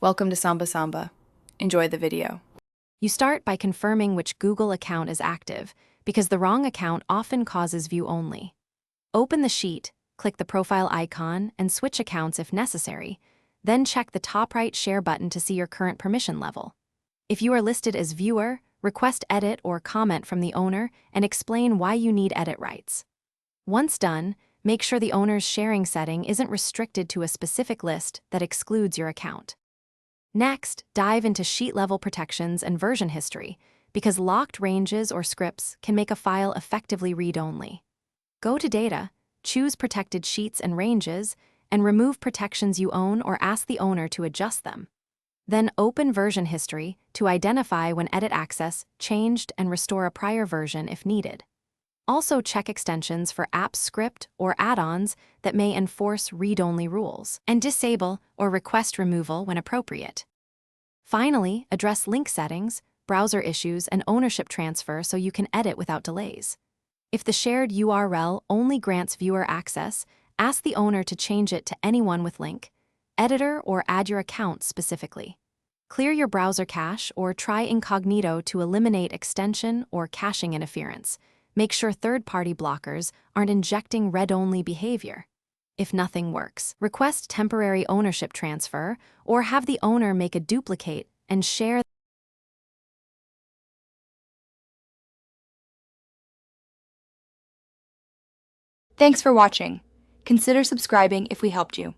Welcome to Samba Samba. Enjoy the video. You start by confirming which Google account is active, because the wrong account often causes view only. Open the sheet, click the profile icon, and switch accounts if necessary. Then check the top right share button to see your current permission level. If you are listed as viewer, request edit or comment from the owner and explain why you need edit rights. Once done, make sure the owner's sharing setting isn't restricted to a specific list that excludes your account. Next, dive into sheet-level protections and version history, because locked ranges or scripts can make a file effectively read-only. Go to Data, choose Protected Sheets and Ranges, and remove protections you own or ask the owner to adjust them. Then open Version History to identify when edit access changed and restore a prior version if needed. Also check extensions for app script or add-ons that may enforce read-only rules, and disable or request removal when appropriate. Finally, address link settings, browser issues, and ownership transfer so you can edit without delays. If the shared URL only grants viewer access, ask the owner to change it to anyone with link, editor, or add your account specifically. Clear your browser cache or try incognito to eliminate extension or caching interference. Make sure third-party blockers aren't injecting read-only behavior. If nothing works, request temporary ownership transfer or have the owner make a duplicate and share. Thanks for watching. Consider subscribing if we helped you.